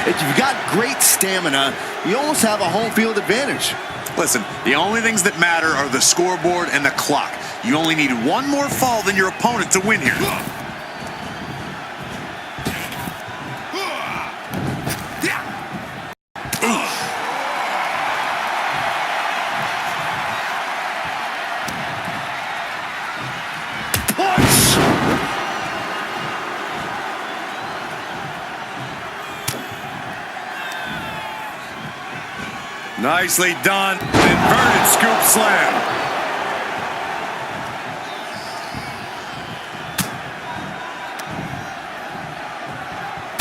If you've got great stamina, you almost have a home field advantage. Listen, the only things that matter are the scoreboard and the clock. You only need one more fall than your opponent to win here. Nicely done. Inverted scoop slam.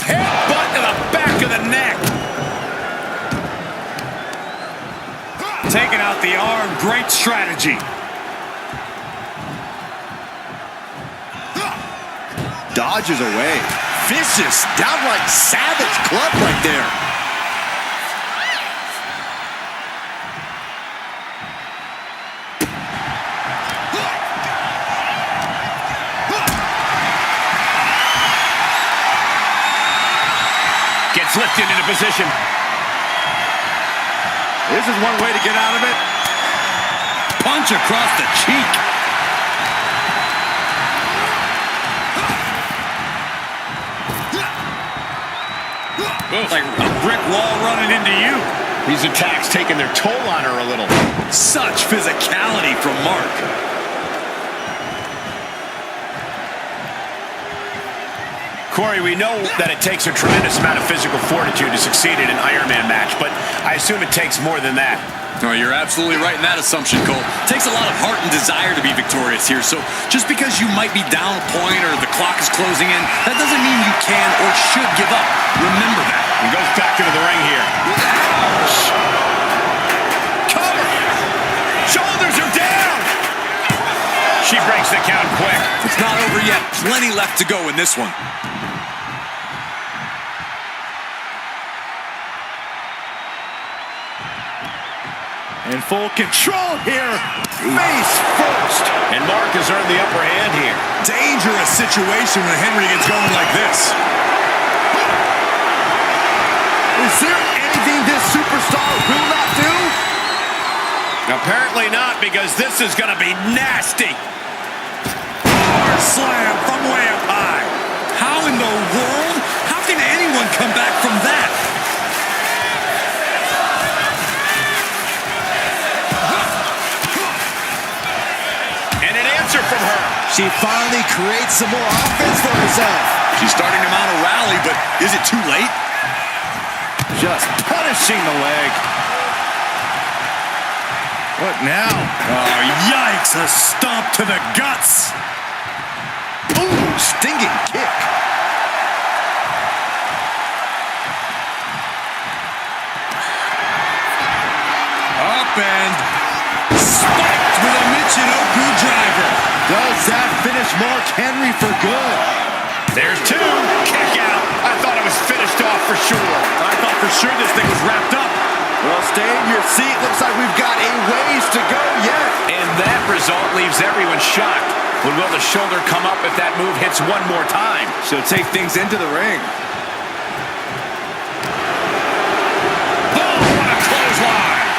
Headbutt to the back of the neck. Taking out the arm. Great strategy. Dodges away. Vicious, downright savage club right there. Gets lifted into position. This is one way to get out of it. Punch across the cheek. Like a brick wall running into you. These attacks taking their toll on her a little. Such physicality from Mark. Corey, we know that it takes a tremendous amount of physical fortitude to succeed in an Ironman match, but I assume it takes more than that. Oh, you're absolutely right in that assumption, Cole. It takes a lot of heart and desire to be victorious here, so just because you might be down a point or the clock is closing in, that doesn't mean you can or should give up. Remember that. He goes back into the ring here. Ouch! Cover! Shoulders are down! She breaks the count quick. It's not over yet. Plenty left to go in this one. In full control here. Face first. And Mark has earned the upper hand here. Dangerous situation when Henry gets going like this. Is there anything this superstar will not do? Apparently not, because this is going to be nasty. Hard slam from way up high. How in the world? How can anyone come back from that? And an answer from her. She finally creates some more offense for herself. She's starting to mount a rally, but is it too late? Just punishing the leg. What now? Oh, yikes! A stomp to the guts. Ooh, stinging kick. Up and spiked with a Michinoku driver. Does that finish Mark Henry for good? There's two. Kick out. I thought it was finished off for sure. I thought for sure this thing was wrapped up. Well, stay in your seat. Looks like we've got a ways to go yet. And that result leaves everyone shocked. But will the shoulder come up if that move hits one more time? She'll take things into the ring. Oh, what a clothesline.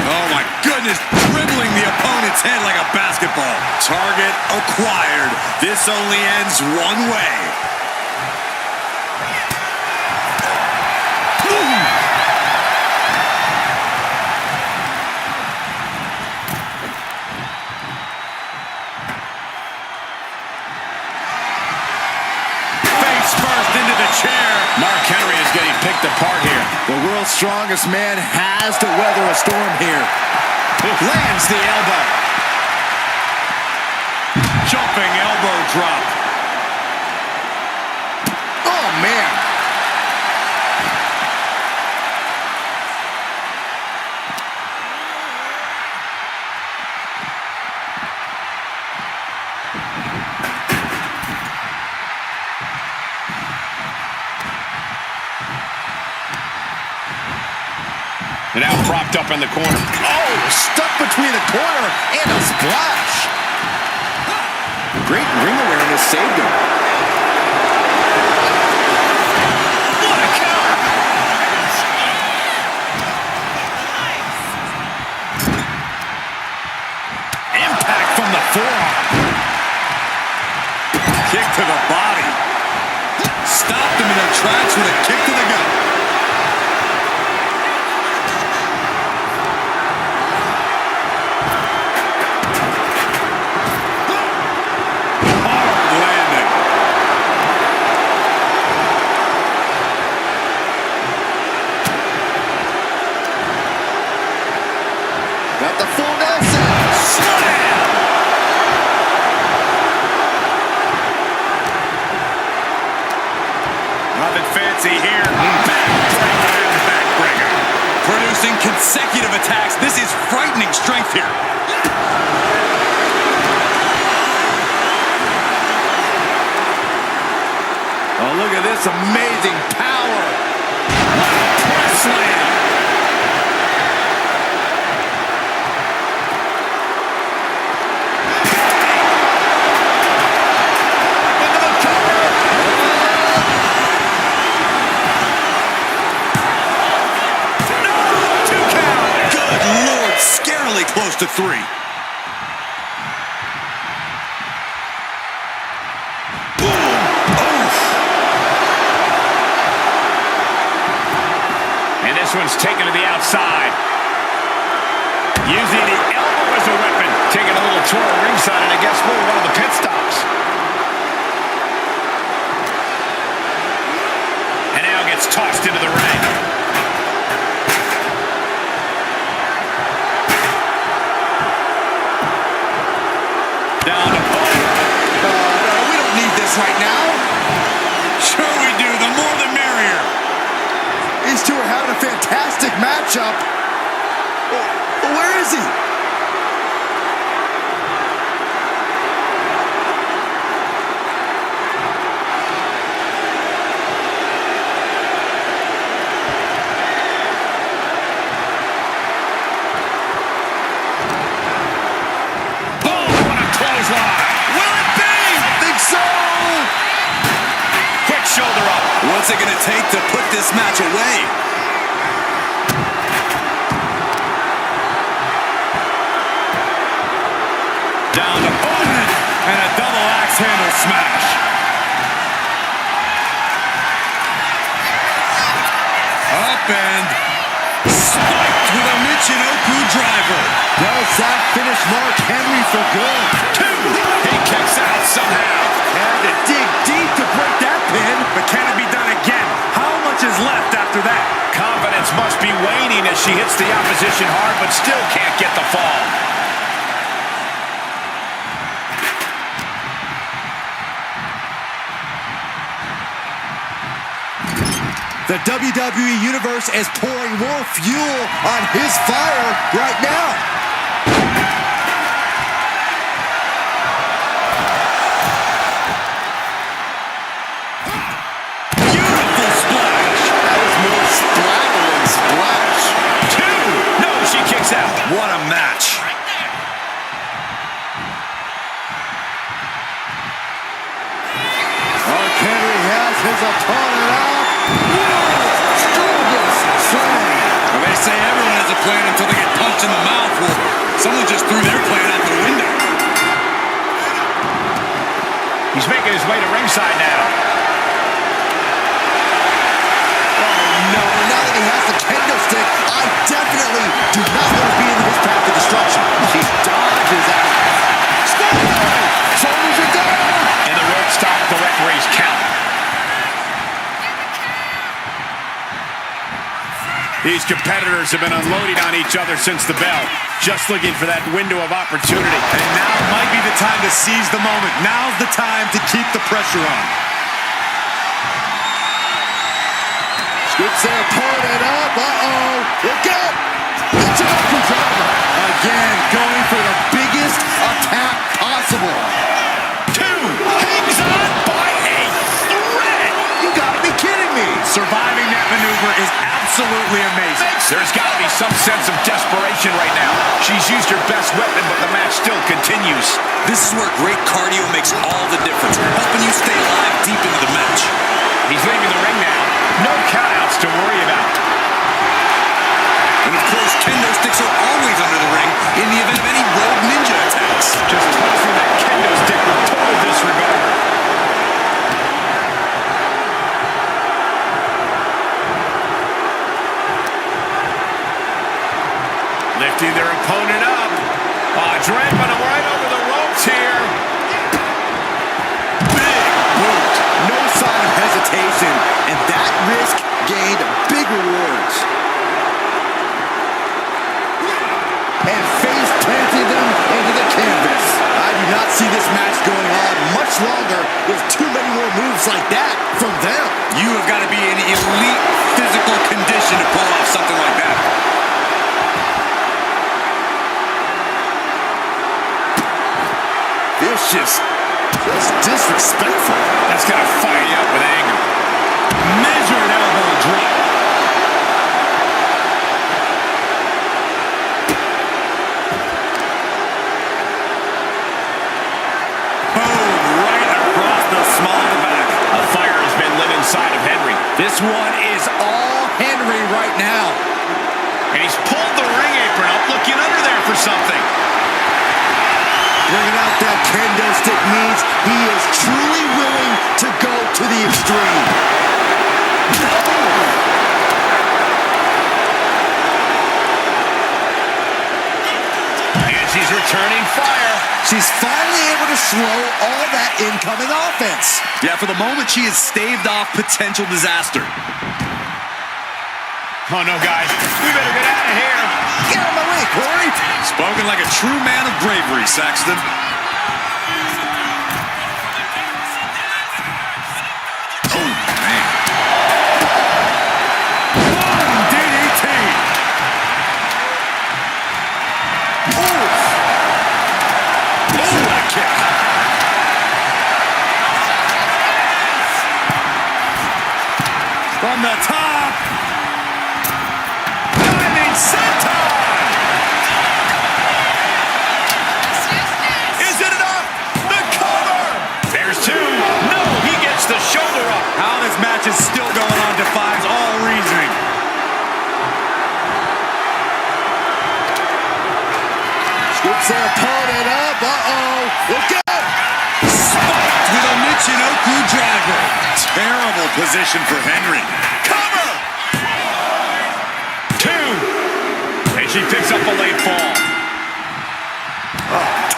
Oh, my goodness. Dribbling the opponent's head like a basketball. Target acquired. This only ends one way. Mark Henry is getting picked apart here. The world's strongest man has to weather a storm here. Lands the elbow. Jumping elbow drop. Oh, man. And now propped up in the corner. Oh, stuck between the corner and a splash. Great ring awareness saved him. tracks with a kick to the gut. Got the full Nelson. Slam! Nothing fancy here. Backbreaker. Producing consecutive attacks. This is frightening strength here. Oh, look at this amazing power. Press slam. Close to 3. Boom! Oof! And this one's taken to the outside. Using the elbow as a weapon. Taking a little tour of ringside, and I guess we're one of the pit stops. And now gets tossed into the ring. Down to No, we don't need this right now. Sure we do. The more the merrier. These two are having a fantastic matchup. But where is he? What's it going to take to put this match away? Down to Bowman and a double axe handle smash. Up and spiked with a Michinoku driver. Does that finish Mark Henry for good? 2. He kicks out somehow. Had to dig deep to break that pin. But can it be done again? How much is left after that? Confidence must be waning as she hits the opposition hard, but still can't get the fall. The WWE Universe is pouring more fuel on his fire right now. What a match. Mark Henry has his opponent out. Strongest slam. Well, they say everyone has a plan until they get punched in the mouth. Well, someone just threw their plan out the window. He's making his way to ringside now. No, now that he has the kendo stick, I definitely do not want to be in his path of destruction. He dodges out. Shoulders are down. And the rope stopped the referee's count. These competitors have been unloading on each other since the bell, just looking for that window of opportunity. And now might be the time to seize the moment. Now's the time to keep the pressure on. Scoops their opponent up. Uh-oh. Look out. Michinoku driver. Again, going for the biggest attack possible. 2. Hangs on by a thread. You gotta be kidding me. Surviving that maneuver is absolutely amazing. There's got to be some sense of desperation right now. She's used her best weapon, but the match still continues. This is where great cardio makes all the difference, helping you stay alive deep into the match. He's leaving the ring now. No countouts to worry about. And of course, kendo sticks are always under the ring in the event of any rogue ninja attacks. Just tossing that kendo stick with total disregard. draping him right over the ropes here. Big boot. No sign of hesitation. And that risk gained big rewards. And face planted them into the canvas. I do not see this match going on much longer with too many more moves like that from them. You have got to be in elite physical condition to pull off something like that. Vicious. Just disrespectful. That's going to fire you up with anger. Measured elbow drop. Boom, right across the small of the back. A fire has been lit inside of Henry. This one is all Henry right now. And he's pulled the ring apron up, looking under there for something. Bringing out that kendo stick means he is truly willing to go to the extreme. And she's returning fire. She's finally able to slow all that incoming offense. Yeah, for the moment, she has staved off potential disaster. Oh, no, guys. We better get out of here. Get out of my way, Corey. Spoken like a true man of bravery, Saxton. Oh, man. Boom, DDT. Oh, what a kick. From the top. Diving senton. Is it enough? The cover. There's two. No, he gets the shoulder up. How this match is still going on defies all reasoning. Scoops their opponent up. Uh-oh. Look out. Spiked with a Michinoku driver. Terrible position for Henry. Cover. Two. And she picks up a late fall.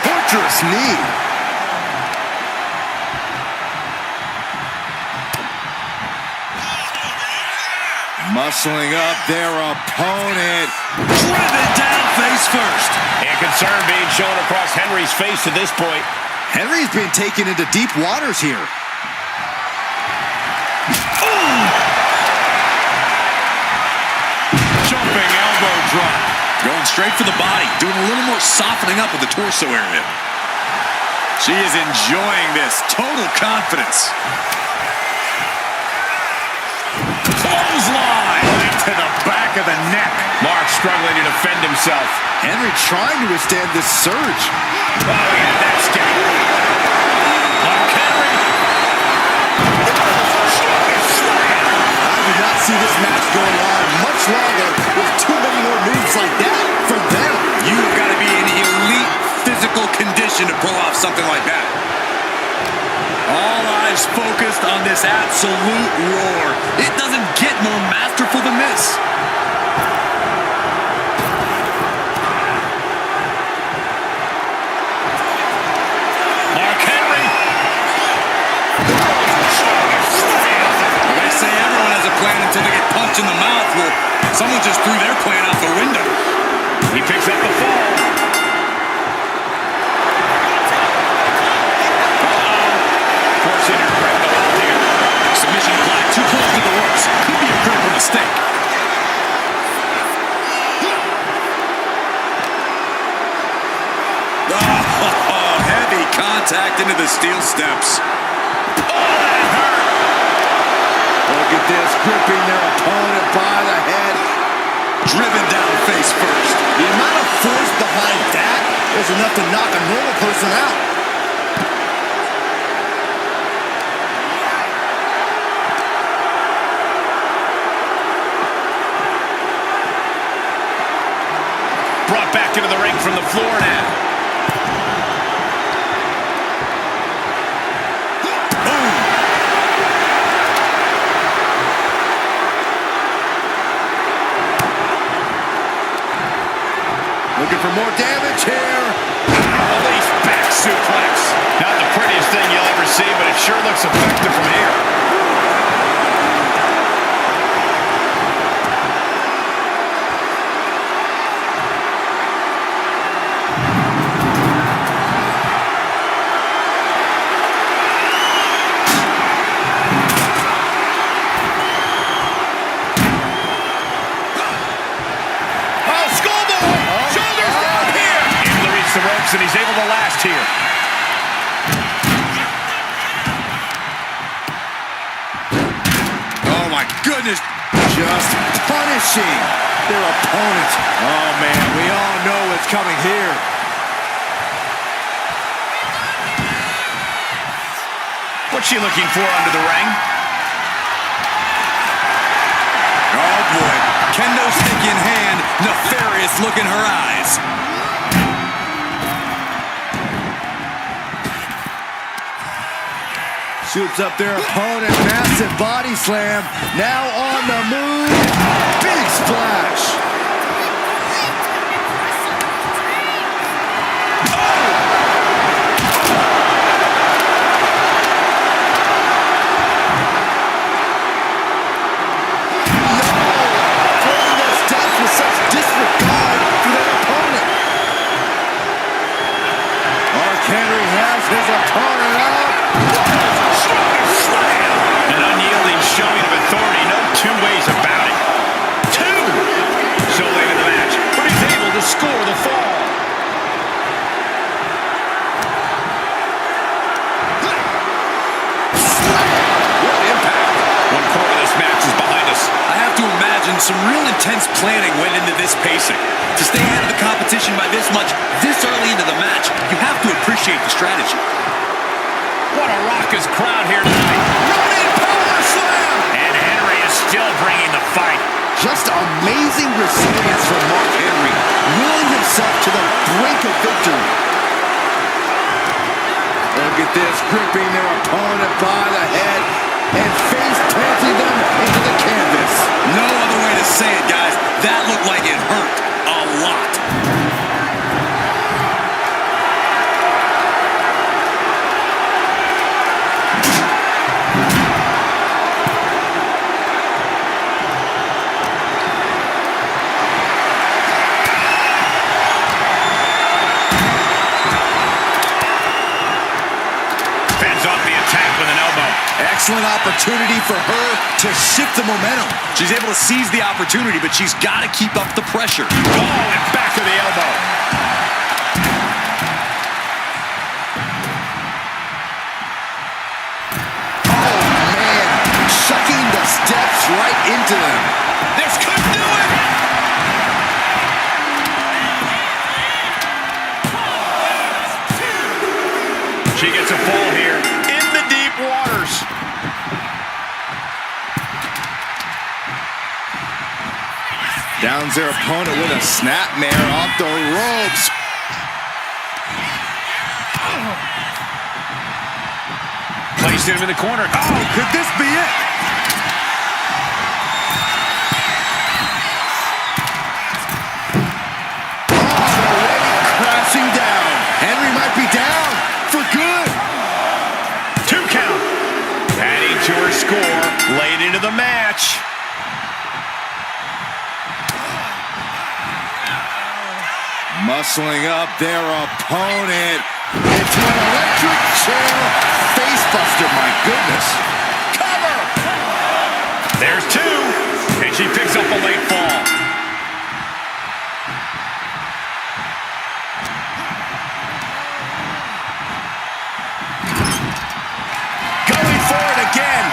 Torturous knee. Muscling up their opponent. Driven down face first. And concern being shown across Henry's face to this point. Henry's been taken into deep waters here. Jumping elbow drop. Going straight for the body. Doing a little more softening up of the torso area. She is enjoying this. Total confidence. Clothesline. Right to the back of the neck. Mark struggling to defend himself. Henry trying to withstand this surge. Oh, yeah, that's good. Mark Henry. I do not see this match going on much longer with too many more moves like that from them. You've got to be in elite physical condition to pull off something like that. All eyes focused on this absolute roar. It doesn't get more masterful than this. Mark Henry. They say everyone has a plan until they get punched in the mouth. Well, someone just threw their plan out the window. He picks up the fall. Forcing her to grab the hold here. Submission applied too close to the ropes. Could be a critical mistake. Oh, heavy contact into the steel steps. Oh, that hurt. Look at this, gripping their opponent by the head. Driven down face first. The amount of force behind that is enough to knock a normal person out. Brought back into the ring from the floor now. Boom. Looking for more damage here. suplex. Not the prettiest thing you'll ever see, but it sure looks effective from here. And he's able to last here. Oh, my goodness. Just punishing their opponent. Oh, man, we all know what's coming here. What's she looking for under the ring? Oh, boy. Kendo stick in hand, nefarious look in her eyes. Shoots up their opponent, massive body slam. Now on the move, big splash. Throwing those steps with such disregard for their opponent. Mark Henry has his opponent up. An unyielding showing of authority, no two ways about it. Two! So late in the match, but he's able to score the fall. What impact! One quarter of this match is behind us. I have to imagine some real intense planning went into this pacing. To stay ahead of the competition by this much, this early into the match, you have to appreciate the strategy. What a raucous crowd here tonight. Running power slam. And Henry is still bringing the fight. Just amazing resilience from Mark Henry, willing himself to the brink of victory. Look at this, gripping their opponent by the head and face planting them into the canvas. No other way to say it, guys. That looked like it hurt a lot. Excellent opportunity for her to shift the momentum. She's able to seize the opportunity, but she's got to keep up the pressure. Oh, and back of the elbow. Oh, man. Chucking the steps right into them. This could do it. She gets a fall here in the deep waters. Downs their opponent with a snapmare off the ropes. Placed him in the corner. Oh, could this be it? Already crashing down. Henry might be down for good. 2 count. Adding to her score late into the match. Muscling up their opponent into an electric chair facebuster. My goodness. Cover! There's 2, and she picks up a late fall. Going for it again.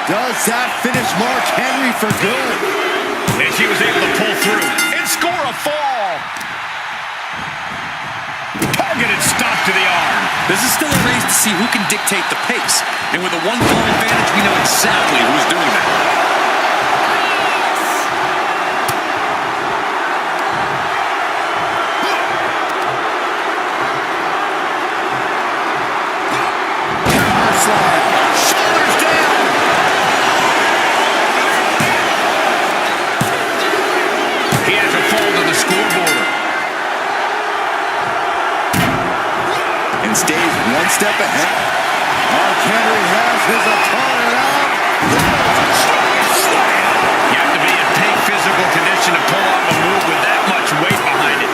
Does that finish Mark Henry for good? And she was able to pull through and score a fall. Targeted stop to the arm. This is still a race to see who can dictate the pace. And with a 1-fall advantage, we know exactly who's doing that. Shoulders down. and stays one step ahead. Mark Henry has his opponent out. You have to be in peak physical condition to pull off a move with that much weight behind it.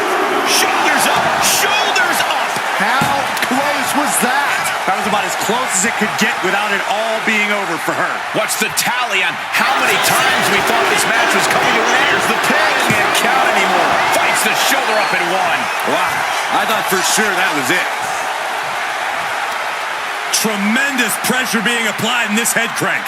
Shoulders up! Shoulders up! How close was that? That was about as close as it could get without it all being over for her. What's the tally on how many times we thought this match was coming to an end? There's the pin. Can't count anymore. Fights the shoulder up and one. Wow, I thought for sure that was it. Tremendous pressure being applied in this head crank.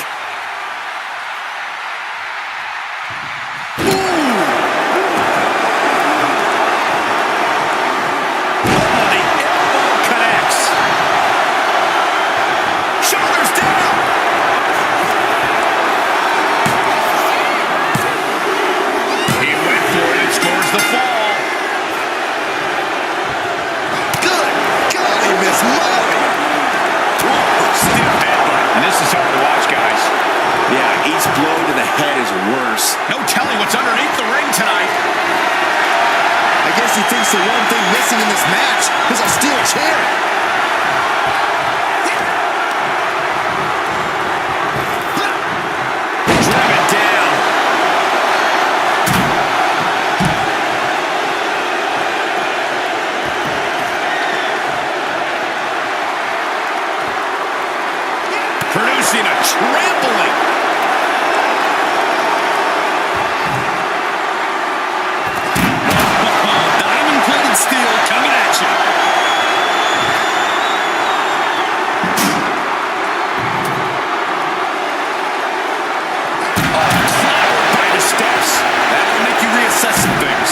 No telling what's underneath the ring tonight. I guess he thinks the one thing missing in this match is a steel chair. Drive it down. Producing a trampling. Steel coming at you. Clobbered by the steps. That'll make you reassess some things.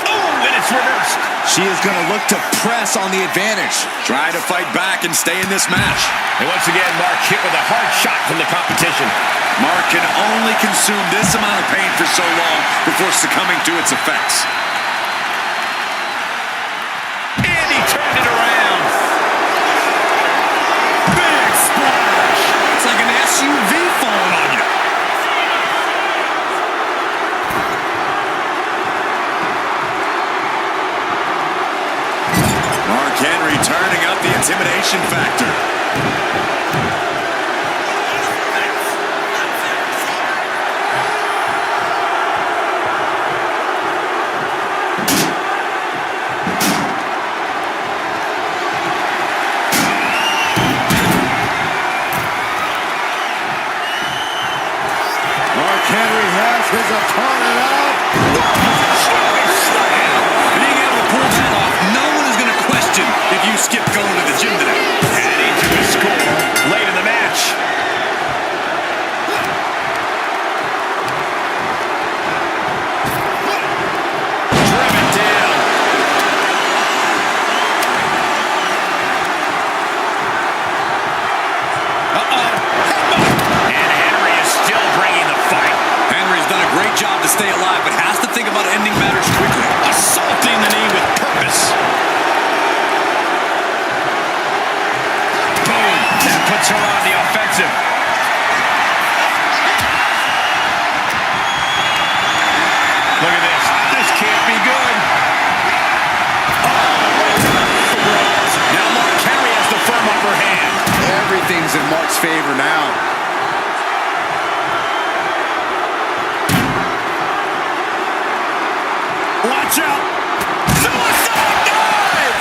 Oh, and it's reversed. She is going to look to press on the advantage. Try to fight back and stay in this match. And once again, Mark hit with a hard shot from the competition. Mark can only consume this amount of pain for so long before succumbing to its effects. And he turned it around. Big splash. It's like an SUV falling on you. Mark Henry turning up the intimidation factor. Henry has his opponent out. Being able to pull that off, no one is going to question if you skip going to the gym today. Adding to the score late in the match. Driven down. Great job to stay alive, but has to think about ending matters quickly. Assaulting the knee with purpose. Boom. That puts her on the offensive. Look at this. This can't be good. Now Mark Henry has the firm upper hand. Everything's in Mark's favor now. Watch out! Suicide dive!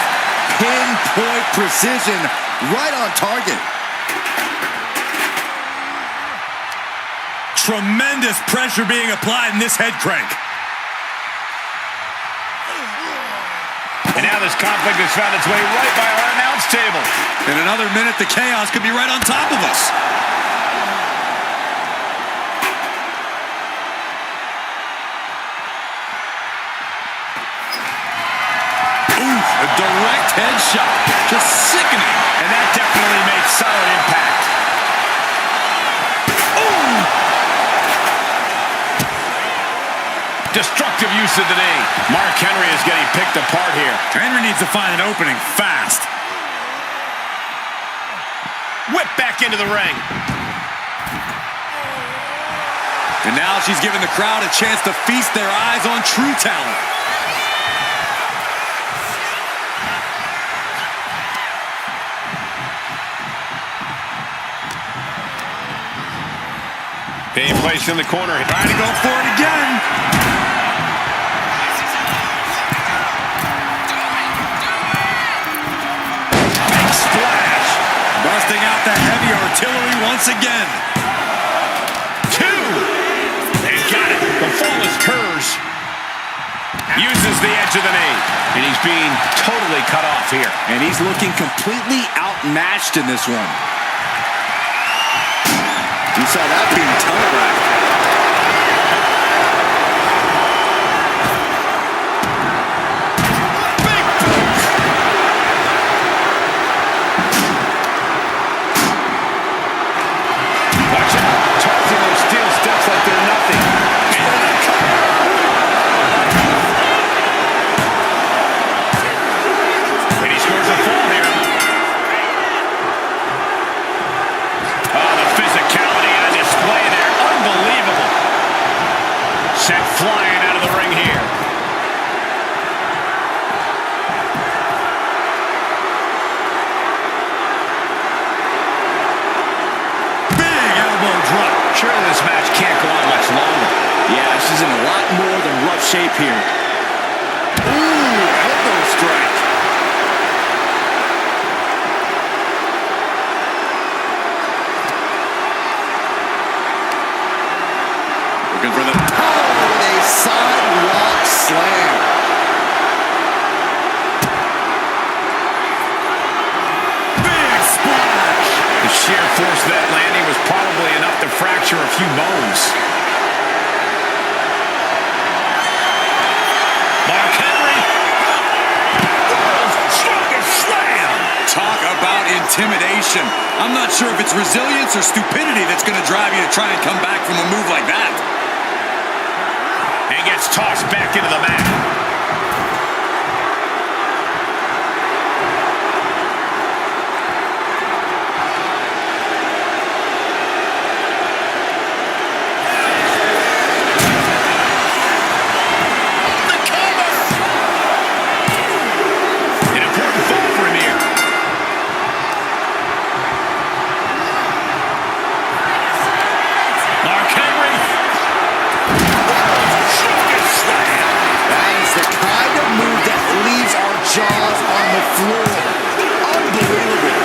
Pinpoint precision, right on target. Tremendous pressure being applied in this head crank. And now this conflict has found its way right by our announce table. In another minute, the chaos could be right on top of us. A direct headshot. Just sickening. And that definitely made solid impact. Ooh! Destructive use of the knee. Mark Henry is getting picked apart here. Henry needs to find an opening fast. Whip back into the ring. And now she's giving the crowd a chance to feast their eyes on true talent. Being placed in the corner. Trying to go for it again. Big splash. Busting out the heavy artillery once again. 2. And got it. The flawless curse. Uses the edge of the knee. And he's being totally cut off here. And he's looking completely outmatched in this one. You saw that being telegraphed. Big boot. Watch out. Tossing those steel steps like they're nothing. And he scores a fall here. Oh, the physicality on display there. Unbelievable. Sent flying out of the ring here. Big elbow drop. Surely this match can't go on much longer. Yeah, she's in a lot more than rough shape here. Ooh, elbow strike. Looking for the Oh, a sidewalk slam. big splash. The sheer force of that landing was probably enough to fracture a few bones. Mark Henry. World's strongest slam. Talk about intimidation. I'm not sure if it's resilience or stupidity that's going to drive you to try and come back from a move like that. And gets tossed back into the mat. The cover. An important fall for him here. Mark Henry. Strongest slam. That is the kind of move that leaves our jaws on the floor. Unbelievable.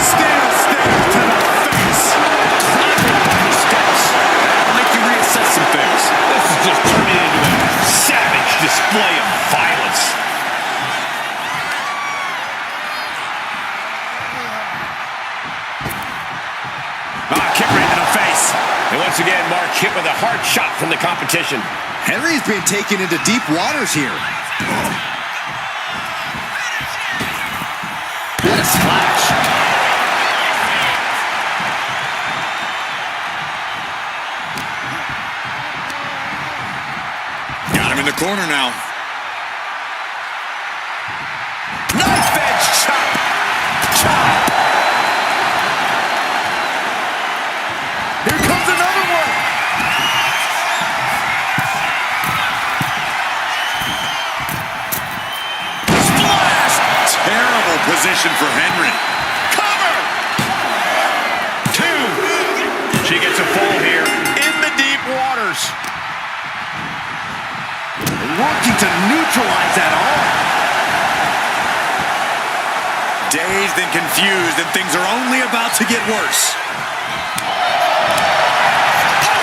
Steel stare to the face. Climbing up the steps. That'll make you reassess some things. This is just turning into a savage display of violence. Kick right in the face. And once again, Mark hit with a hard shot from the competition. Henry's been taken into deep waters here. What a splash. Got him in the corner now. Knife edge chop. Chop. Here comes another one. Splash. Terrible position for Henry. Cover. 2. She gets a fall here in the deep waters. Working to neutralize that arm. Dazed and confused, and things are only about to get worse.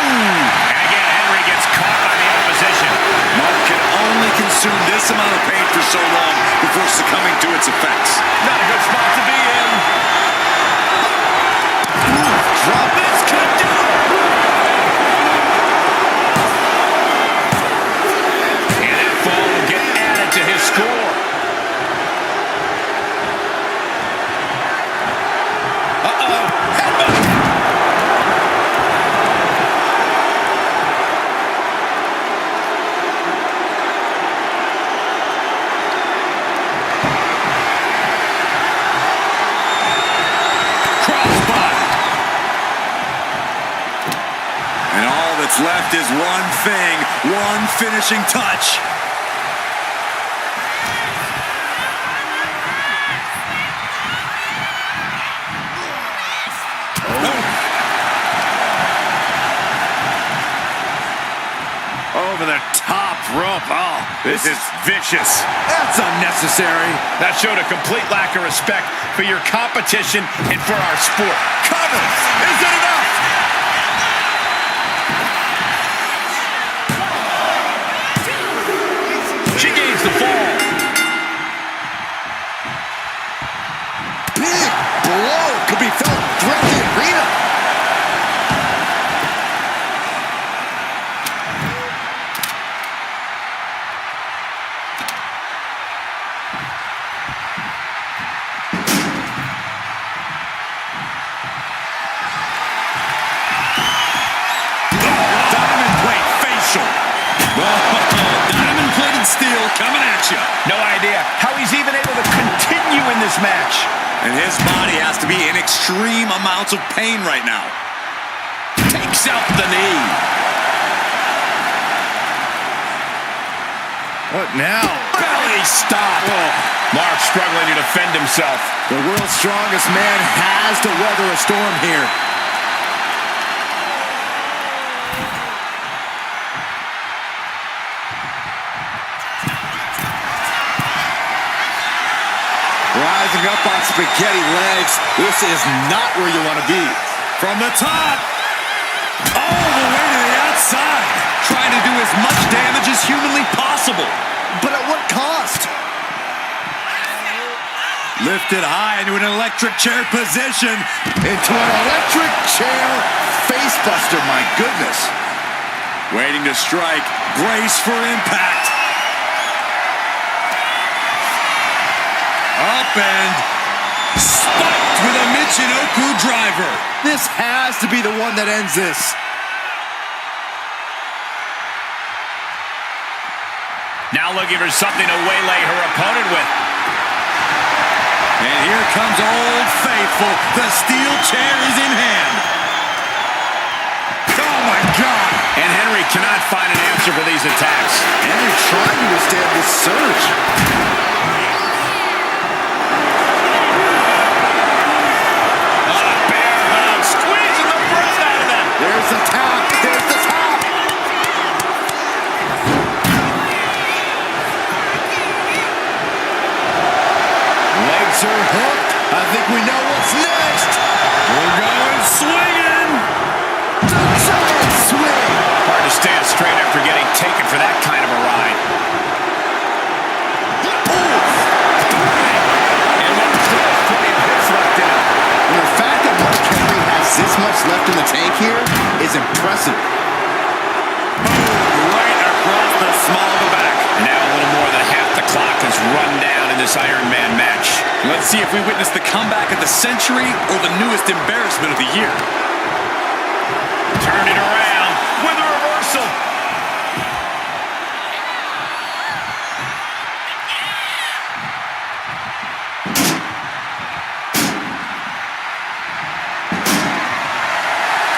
And again, Henry gets caught by the opposition. Mark can only consume this amount of pain for so long before succumbing to its effects. Not a good spot to be in. Drop This could do it. And that fall will get added to his score. Uh-oh. Headbutt. What's left is one thing, one finishing touch. Over the top rope. Oh, this is vicious. That's unnecessary. That showed a complete lack of respect for your competition and for our sport. Cover. Is it enough? She gains the fall. Big blow could be felt throughout the arena. Diamond-plated steel coming at you. No idea how he's even able to continue in this match. And his body has to be in extreme amounts of pain right now. Takes out the knee. What now? Belly stop. Oh, Mark struggling to defend himself. The world's strongest man has to weather a storm here. Rising up on spaghetti legs. This is not where you want to be. From the top. All the way to the outside. Trying to do as much damage as humanly possible. But at what cost? Lifted high into an electric chair position. Into an electric chair facebuster, my goodness. Waiting to strike. Brace for impact. Up and spiked with a Michinoku driver. This has to be the one that ends this. Now looking for something to waylay her opponent with. And here comes Old Faithful. The steel chair is in hand. Oh my God. And Henry cannot find an answer for these attacks. Henry trying to withstand this surge. There's the tap. There's the tap. Legs are hooked. I think we know what's next. We're going swinging. The giant swing. Hard to stand straight after getting taken for that kind of a ride. And Mark still has plenty of hits left in him. And the fact that Mark Henry has this much left in the tank here is impressive. Right across the small of the back. And now a little more than half the clock has run down in this Iron Man match. Let's see if we witness the comeback of the century or the newest embarrassment of the year. Turn it around with a reversal.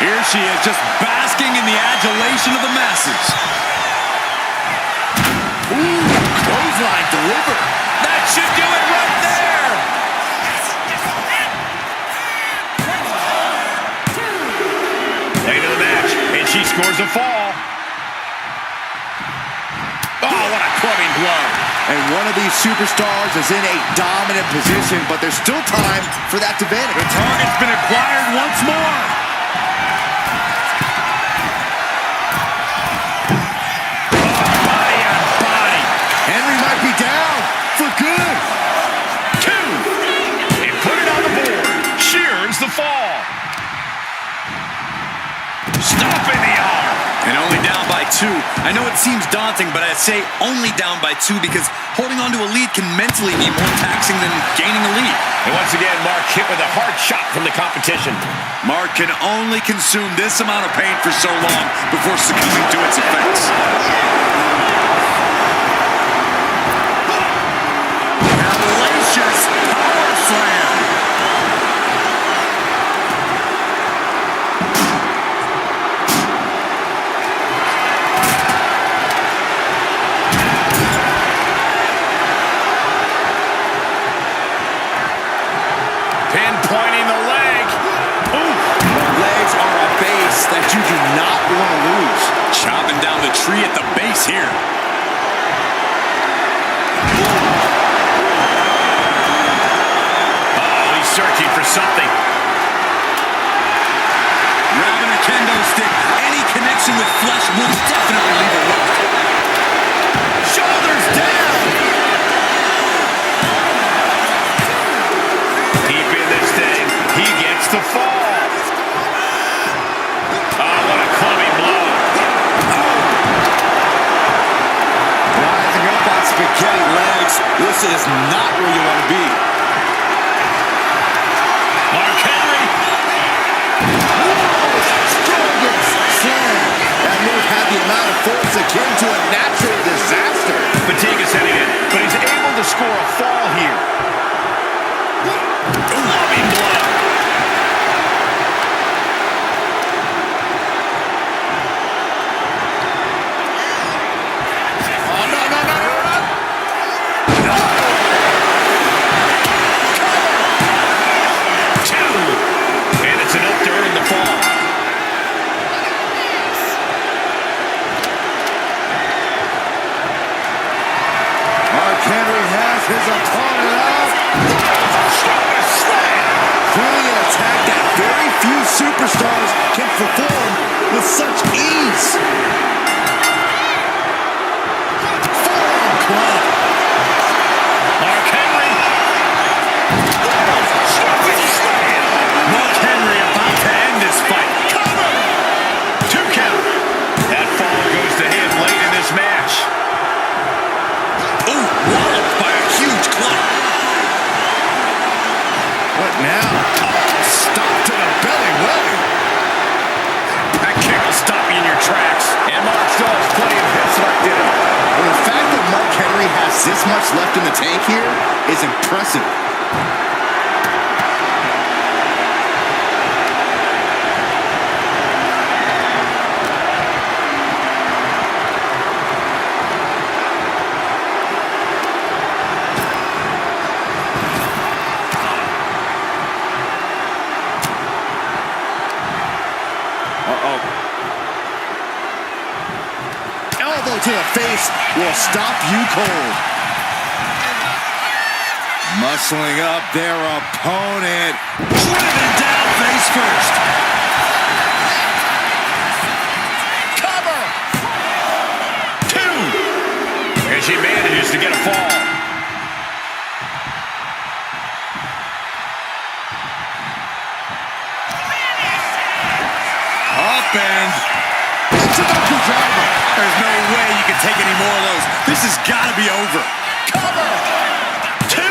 Here she is, just basking in the adulation of the masses. Ooh, clothesline delivered. That should do it right there. Late in the match, and she scores a fall. Oh, what a clubbing blow. And one of these superstars is in a dominant position, but there's still time for that to vanish. The target's been acquired once more. Body on body. Henry might be down for good. 2. And put it on the board. She earns the fall. Stomping the arm. And only down by 2. I know it seems daunting, but I say only down by 2 because holding on to a lead can mentally be more taxing than gaining a lead. And once again, Mark hit with a hard shot from the competition. Mark can only consume this amount of pain for so long before succumbing to its effects. Hellacious power slam. Pinpointing the leg. Ooh. The legs are a base that you do not want to lose. Chopping down the tree at the base here. Oh, he's searching for something. Grabbing a kendo stick. Any connection with flesh will definitely leave a mark. Shoulders down. Deep in this thing. He gets the fall. Oh, what a clubbing blow. Rising up on spaghetti legs. This is not where you want to be. Mark Henry. Strongest slam. That move had the amount of force akin to a natural disaster. Fatigue is setting in, but he's able to score a fall here. Clubbing blow. Oh, no. Two. And it's enough to earn the fall. Mark Henry has his opponent up. Strongest slam. Really an attack that very few superstars can perform with such ease. Forearm club. Mark Henry. Strongest slam. Mark Henry about to end this fight. Cover. 2 count. That fall goes to him late in this match. Ooh, walloped by a huge club. What now? Stop to the belly. Well, That kick will stop you in your tracks. And Mark still has plenty of hits left in him. well, the fact that Mark Henry has this much left in the tank here is impressive. Elbow to the face will stop you cold. Muscling up their opponent. Driven down face first. Cover! 2. And she manages to get a fall. Up and introductory driver. There's no way you can take any more of those. This has got to be over. Cover! 2.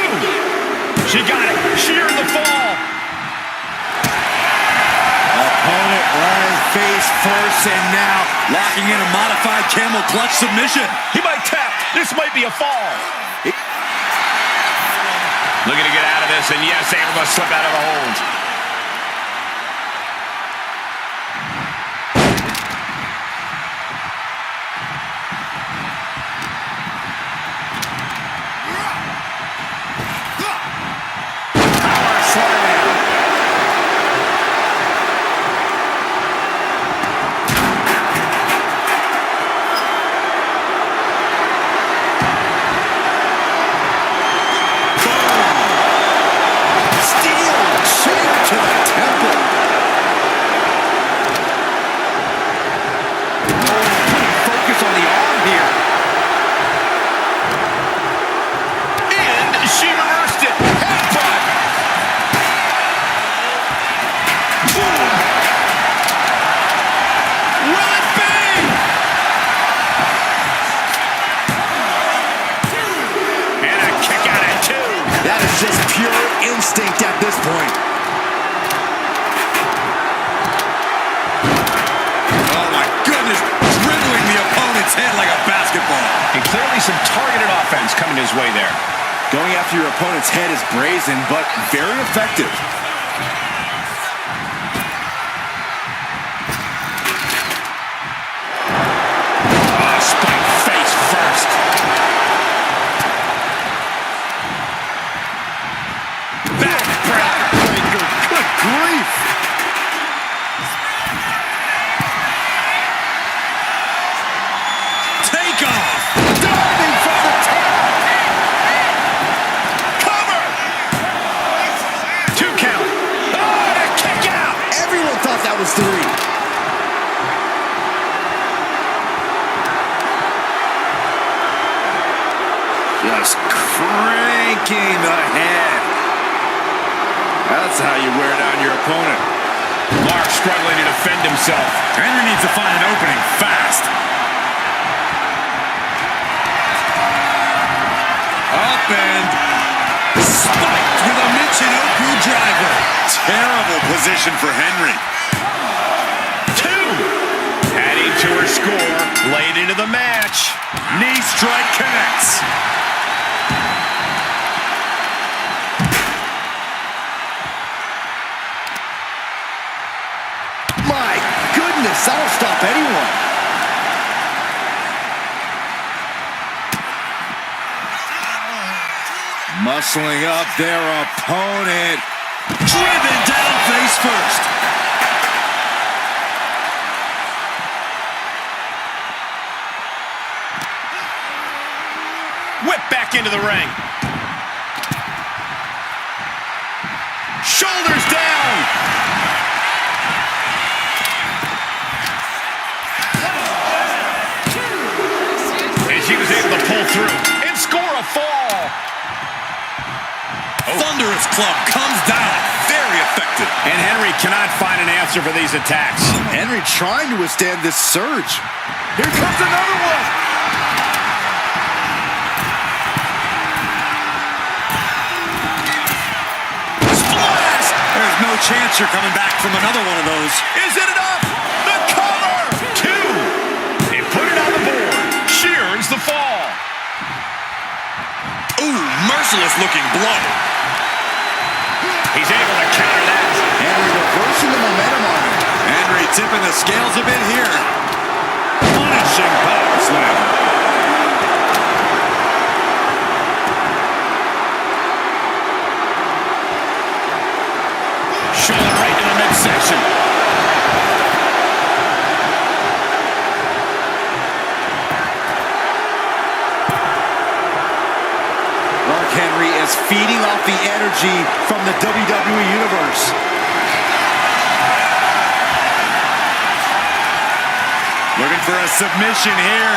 She got it. She earned the fall. Opponent lying face first and now Locking in a modified camel clutch submission. He might tap. This might be a fall. Looking to get out of this, and yes, able to slip out of the hold. power slam. Steel chair to the temple. Putting focus on the arm here. And she reversed it. Headbutt. Boom. Will it be? And a kick out at 2. That is just pure instinct at this point. Oh my goodness. Dribbling the opponent's head like a basketball. And clearly some targeted offense coming his way there. Going after your opponent's head is brazen, but very effective. Oh, spike face first. Backbreaker. thought that was 3. Just cranking the head. That's how you wear down your opponent. Mark struggling to defend himself. Henry needs to find an opening fast. Up and spiked with a Michinoku driver. Terrible position for Henry. 2. Adding to her score. Late into the match. Knee strike connects. My goodness, that'll stop anyone. Muscling up their opponent. Driven down face first. Whip back into the ring. Shoulders down. And she was able to pull through and score a fall. Thunderous club comes down. Very effective. And Henry cannot find an answer for these attacks. Henry trying to withstand this surge. Here comes another one. Splash! There's no chance you're coming back from another one of those. Is it enough? The cover! 2. And put it on the board. She earns the fall. Ooh, merciless looking blow. He's able to counter that. Henry reversing the momentum on him. Henry tipping the scales a bit here. Punishing power slam. Shoulder right to the midsection. Mark Henry is feeding off the energy from the WWE Universe. Looking for a submission here.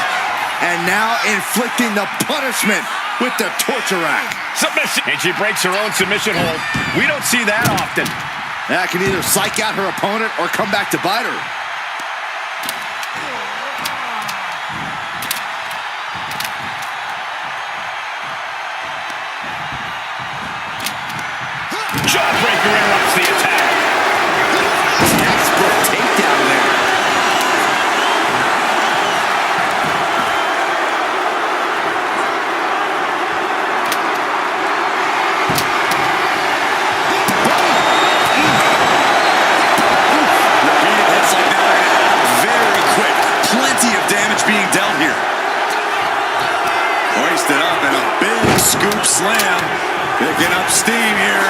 And now inflicting the punishment with the torture rack. Submission. And she breaks her own submission hold. We don't see that often. That can either psych out her opponent or come back to bite her. Jawbreaker interrupts the attack. Textbook takedown there. Hits like that are very quick. Plenty of damage being dealt here. Hoisted up and a big scoop slam. Picking up steam here.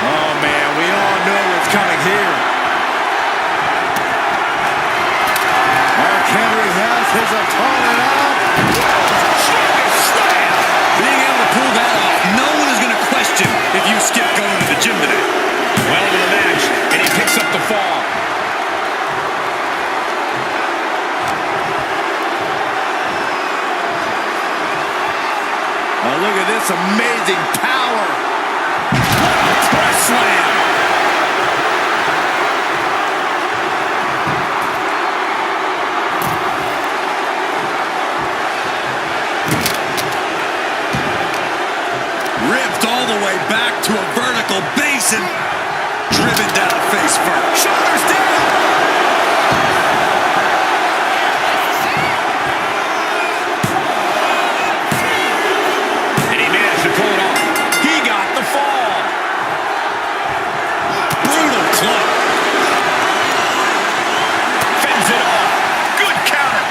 Oh, man, we all know what's coming here. Mark Henry has his opponent up. Being able to pull that off, no one is going to question if you skip going to the gym today. Well into the match, and he picks up the fall. Oh, look at this amazing power. Press slam. Ripped all the way back to a vertical base and driven down face first. Shoulders down. And he managed to pull it off. He got the fall. Brutal club. Fends it off. Good counter.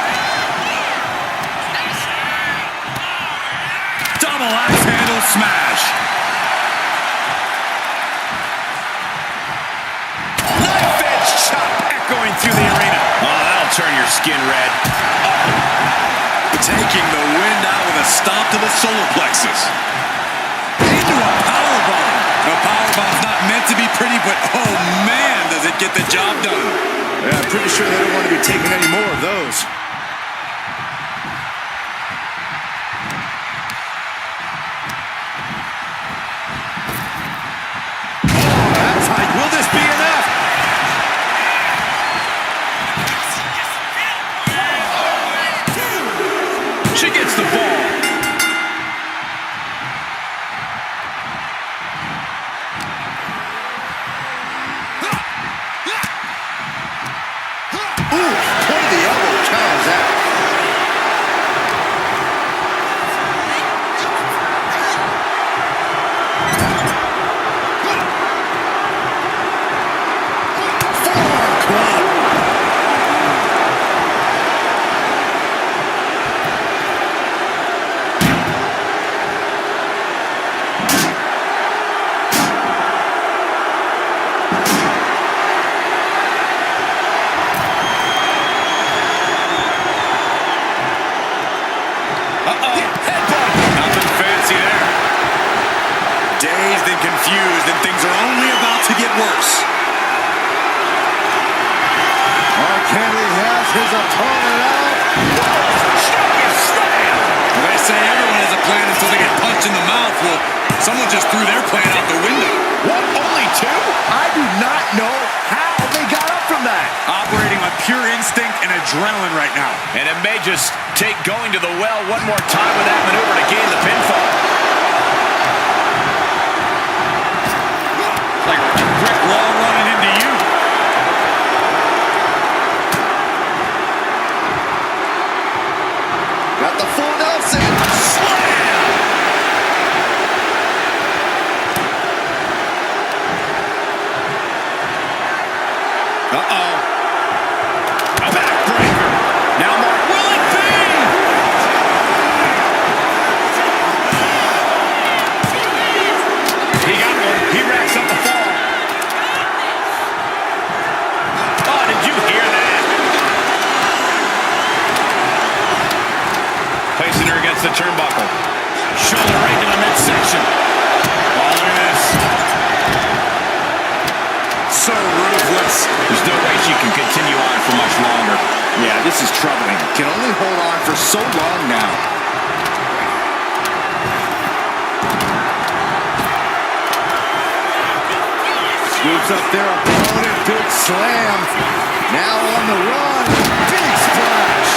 Double axe handle smash. Knife edge chop echoing through the arena. Oh, that'll turn your skin red. Taking the wind out with a stomp to the solar plexus. Into a powerbomb. A powerbomb's not meant to be pretty, but oh man, does it get the job done. Yeah, I'm pretty sure they don't want to be taking any more of those. Will this be enough? She gets the ball. Ooh, point the elbow counters that. Confused, and things are only about to get worse. Mark Henry has his opponent out. They say everyone has a plan until they get punched in the mouth. Well, someone just threw their plan out the window. What? Only two? I do not know how they got up from that. Operating on pure instinct and adrenaline right now. And it may just take going to the well one more time with that maneuver to gain the pinfall. Like a brick wall running into you. Got the full Nelson. Slam! Uh-oh. A backbreaker. Now Mark, will it be? He got one. He racks up the fall. Oh, did you hear that? Placing her against the turnbuckle. Shoulder right to the midsection. Oh, look at this. So ruthless. There's no way she can continue on for much longer. Yeah, this is troubling. Can only hold on for so long now. Scoops up their opponent, big slam. Now on the run, big splash.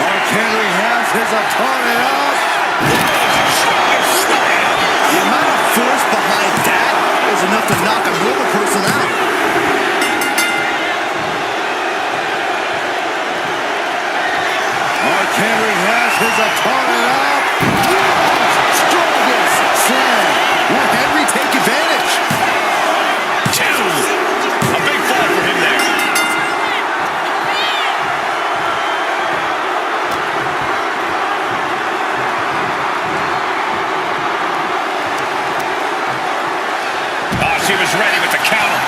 Mark Henry has his opponent up. The amount of force behind that is enough to knock a normal person out. Mark Henry has his opponent up. Strongest slam. Will Henry take advantage? Two. A big fall for him there. Oh, she was ready with the counter.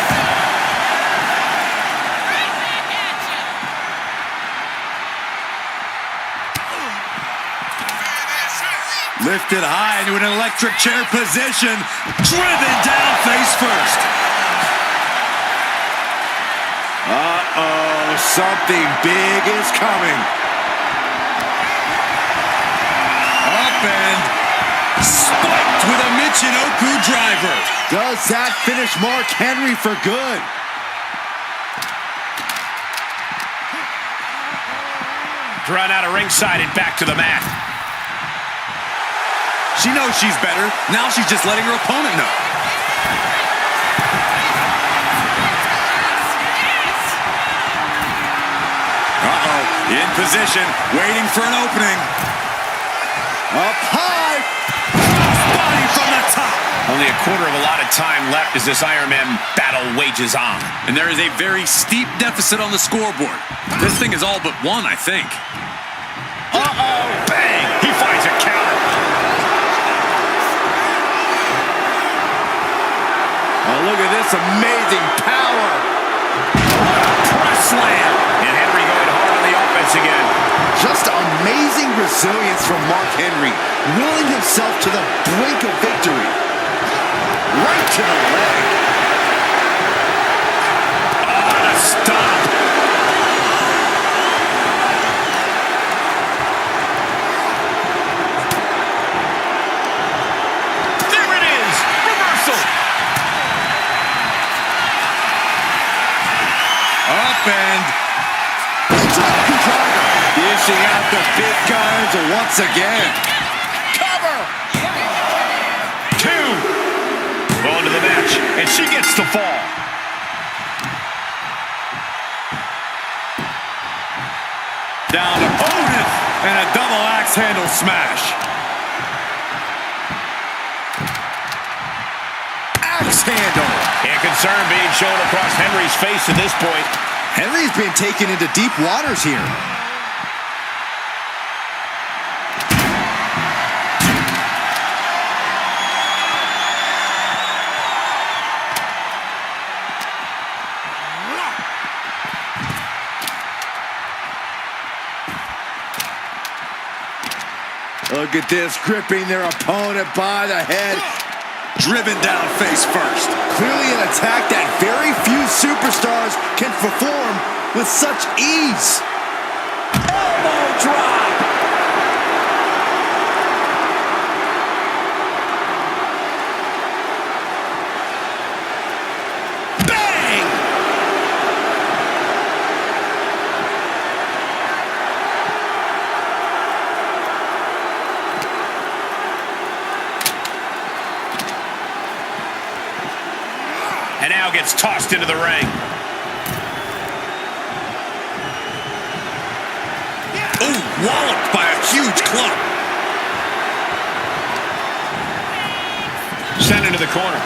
Lifted high into an electric chair position. Driven down face first. Uh-oh, something big is coming. Up and spiked with a Michinoku driver. Does that finish Mark Henry for good? Drawn out of ringside and back to the mat. She knows she's better. Now she's just letting her opponent know. Uh-oh. In position, waiting for an opening. Up high. Body from the top. Only a quarter of a lot of time left as this Iron Man battle wages on. And there is a very steep deficit on the scoreboard. This thing is all but won, I think. Uh-oh. Bang. He finds a count. look at this amazing power. Press slam. And Henry going hard on the offense again. Just amazing resilience from Mark Henry, willing himself to the brink of victory. Right to the leg. Oh, a stop. There it is. Reversal. Up and Dishing out the big guns once again. Cover. 2. On to the match, and she gets the fall. down to Otis and a double axe handle smash. Axe handle. And concern being shown across Henry's face at this point. Henry's been taken into deep waters here. Look at this, gripping their opponent by the head. Driven down face first. Clearly an attack that very few superstars can perform with such ease. Elbow drop. Bang! And now gets tossed into the ring. Ooh, walloped by a huge club. Sent into the corner.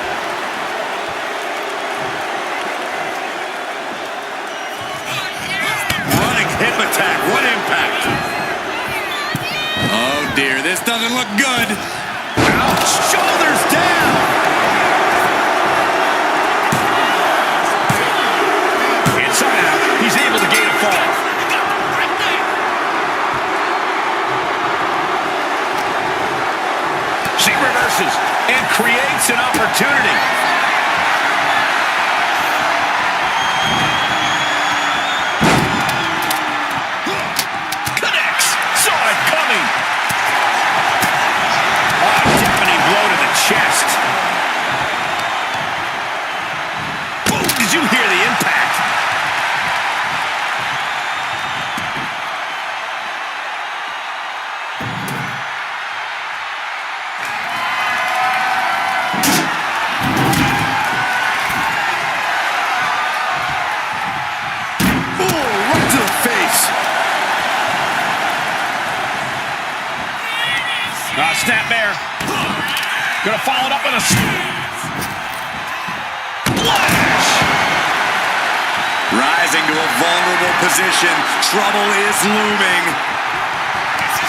Running hip attack. What impact? Oh, dear. This doesn't look good. Ouch. Shoulders down. And somehow he's able to gain a fall. She reverses and creates an opportunity. Connects. Saw it coming. Oh, deafening blow to the chest. Oh, did you hear the impact? Right to the face. Snap bear. Gonna follow it up with a splash. Rising to a vulnerable position. Trouble is looming.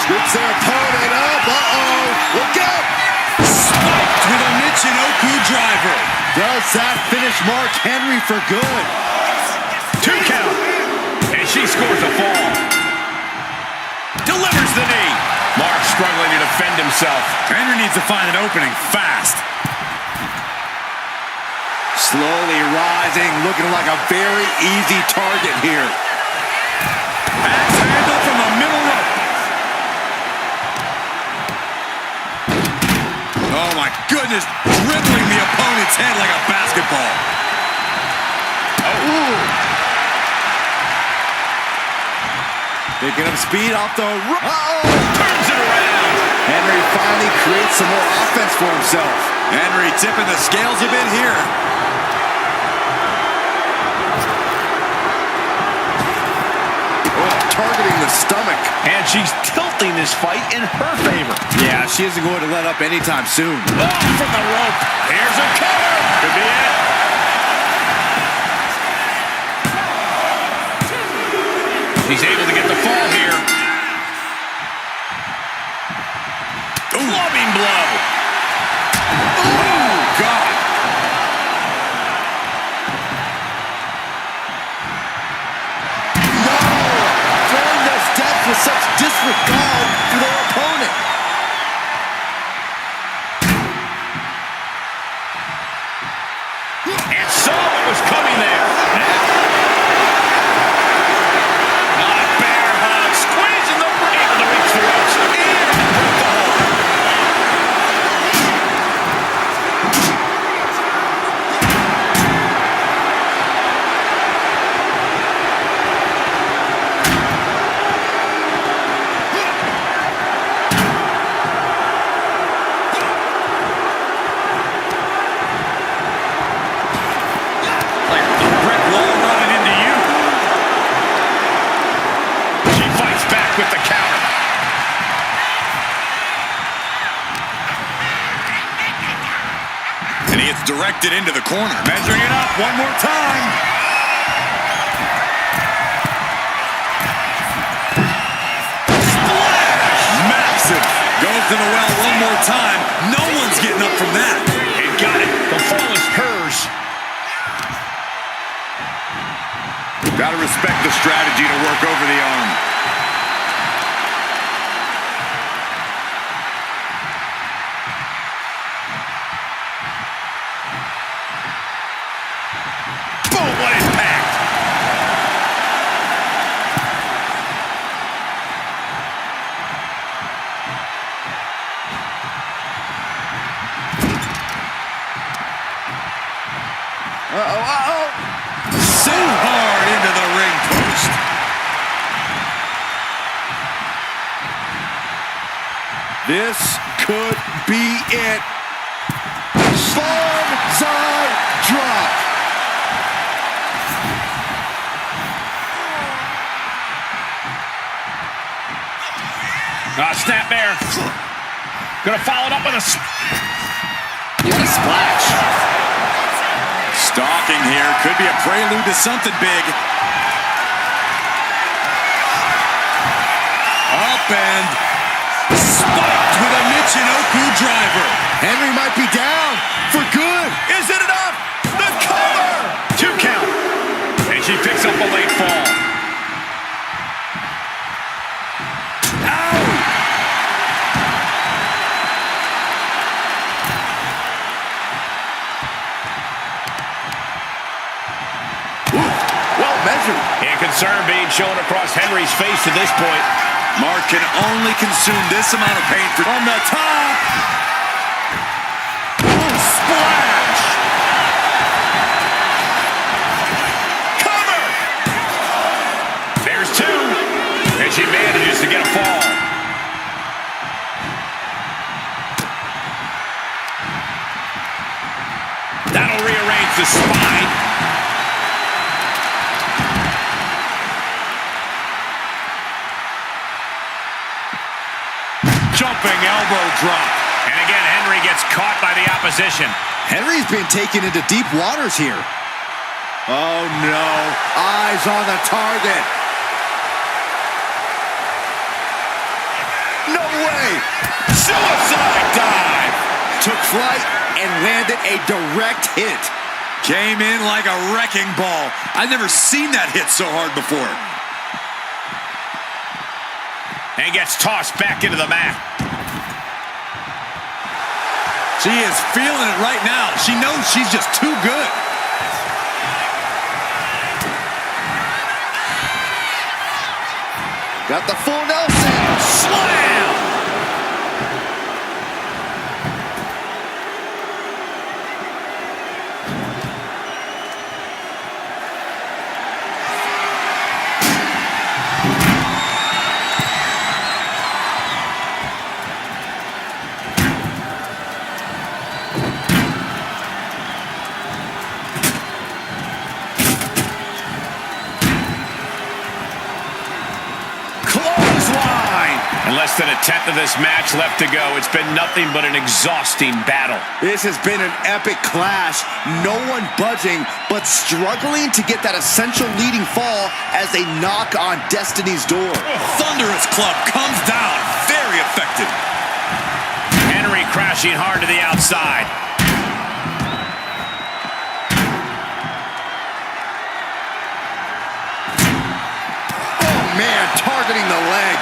Scoops their opponent up. Uh-oh. Look out. Spiked with a Michinoku driver. Does that finish Mark Henry for good? 2 count. And she scores a fall. Delivers the knee. Mark struggling to defend himself. Henry needs to find an opening fast. Slowly rising, looking like a very easy target here. Axe handle from the middle rope. Oh my goodness, dribbling the opponent's head like a basketball. Ooh. Picking up speed off the uh-oh. Turns it around. Henry finally creates some more offense for himself. Henry tipping the scales a bit here. Oh, targeting the stomach. And she's tilting this fight in her favor. Yeah, she isn't going to let up anytime soon. Oh, from the rope. Here's a cover. Could be it. He's able to get the fall here. Clubbing blow. Oh, God. directed into the corner. Measuring it up one more time. Massive. Goes to the well one more time. No one's getting up from that. And got it. The fall is hers. Got to respect the strategy to work over the arm. Boom, what impact. So hard into the ring post. This could be it. Banzai drop. Snap there. Gonna follow it up with a Splash. Stalking here. Could be a prelude to something big. Up and spiked with a Michinoku driver. Henry might be down for good. Is it enough? The cover! 2 count. And she picks up a late fall. Ow! Well measured. And concern being shown across Henry's face to this point. Mark can only consume this amount of pain from the top. Splash! Cover! There's 2. And she manages to get a fall. That'll rearrange the spine. Jumping elbow drop. And again, Henry gets caught by the opposition. Henry's been taken into deep waters here. Oh no, eyes on the target. No way. Suicide dive! Took flight and landed a direct hit. Came in like a wrecking ball. I've never seen that hit so hard before. And gets tossed back into the mat. She is feeling it right now. She knows she's just too good. Got the full Nelson. Slam! And less than a tenth of this match left to go. It's been nothing but an exhausting battle. This has been an epic clash. No one budging, but struggling to get that essential leading fall as they knock on Destiny's door. Thunderous club comes down. Very effective. Henry crashing hard to the outside. Oh man, targeting the leg.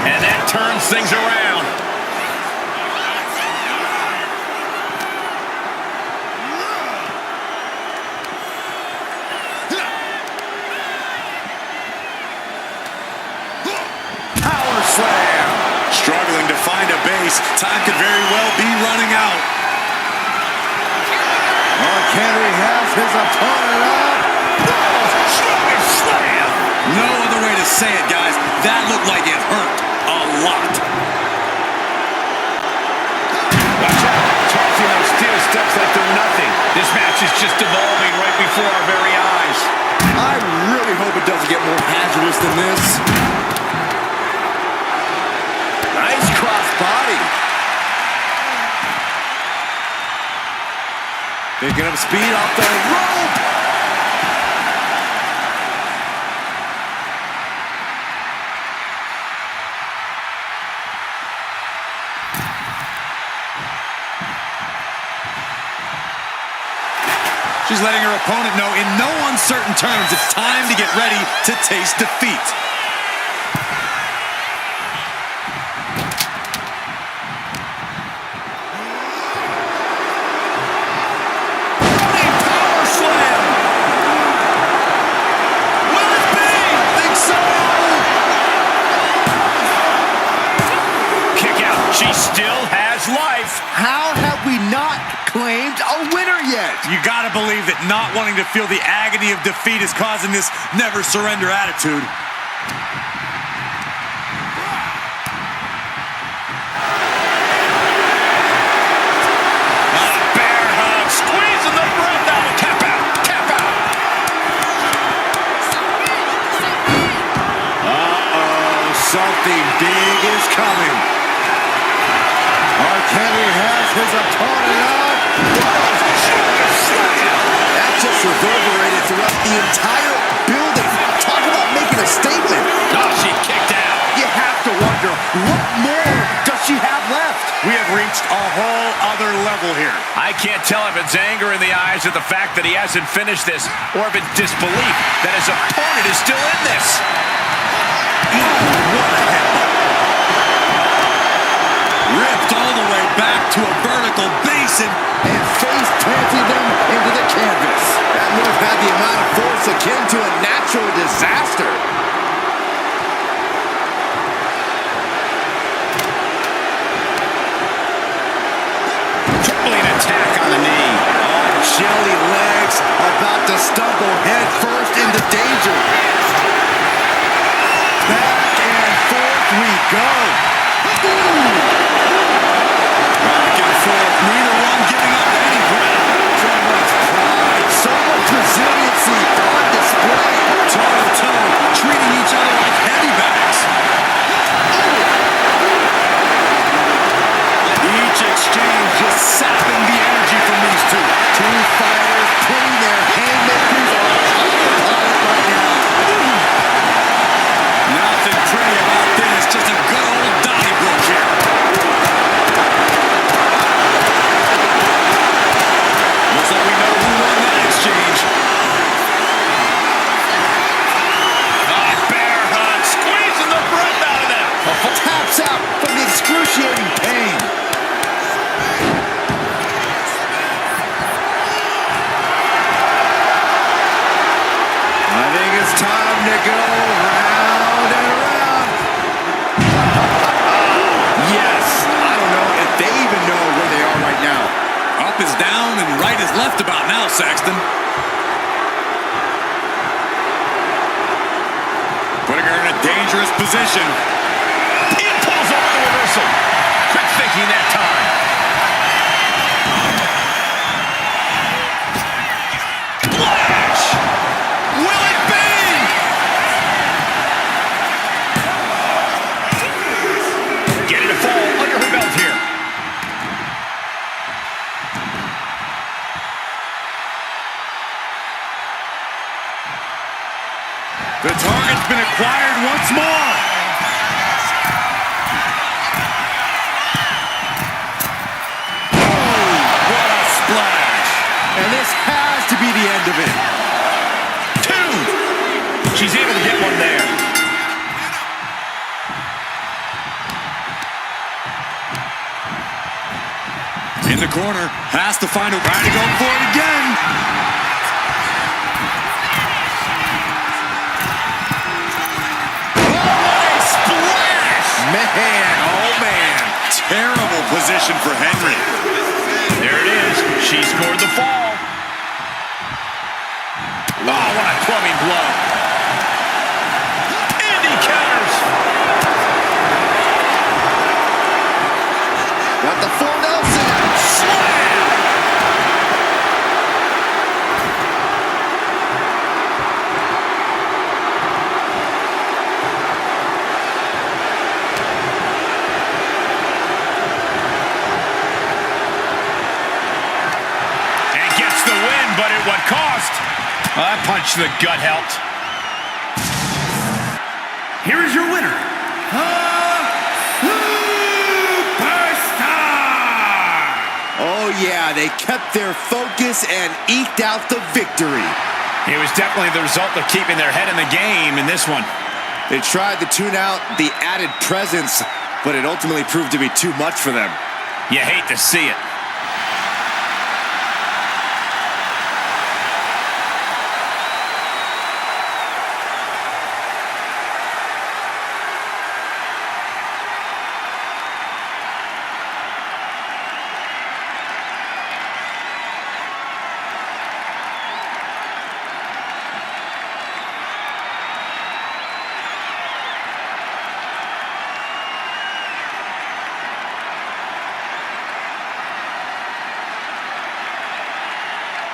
And that turns things around. Power slam. Struggling to find a base. Time could very well be running out. Mark Henry has his opponent up. Slam. No other way to say it, guys. That looked like it hurt a lot. Watch out. Tossing those steel steps like they're nothing. This match is just evolving right before our very eyes. I really hope it doesn't get more hazardous Picking up speed off the rope. She's letting her opponent know in no uncertain terms it's time to get ready to taste defeat. She still has life. How have we not claimed a winner yet? You gotta believe that not wanting to feel the agony of defeat is causing this never surrender attitude. Bear hug, squeezing the breath out. Tap out, tap out. Something big is coming. Henry has his opponent up. That just reverberated throughout the entire building. Talk about making a statement. Oh, she kicked out. You have to wonder, what more does she have left? We have reached a whole other level here. I can't tell if it's anger in the eyes at the fact that he hasn't finished this, or if it's disbelief that his opponent is still in this. What a headbutt. Ripped all the way back to a vertical basin and face planting them into the canvas. That move had the amount of force akin to a natural disaster. Tripling attack on the knee. Oh, jelly legs about to stumble head first into danger. Back and forth we go. Ooh. Back and forth, neither one giving up any ground. So much pride, so much resiliency on display. Toe-to-toe, treating each other like heavy bags. Each exchange just sapping the energy from these two. Two fighters putting their haymakers on autopilot right now. Nothing pretty about this, just a good old Donnybrook here. Looks like we know who won that exchange. Bear hug, squeezing the breath out of them. Taps out from the excruciating pain. I think it's time to go round and around. Yes, I don't know if they even know where they are right now. Up is down and right is left about now, Saxton. Putting her in a dangerous position. He pulls over the reversal. Quick thinking that time. Flash! Will it be? Getting a fall under her belt here. The target's been acquired once more. Oh, what a splash. And this has to be the end of it. Two. She's able to get one there. In the corner, has to find a way to go for it again. Man, oh man. Terrible position for Henry. There it is. She scored the fall. Oh, what a clubbing blow. And he counters. Got the full Nelson. Slam. but at what cost? Well, that punch to the gut helped. Here is your winner, Oh, yeah, they kept their focus and eked out the victory. It was definitely the result of keeping their head in the game in this one. They tried to tune out the added presence, but it ultimately proved to be too much for them. You hate to see it.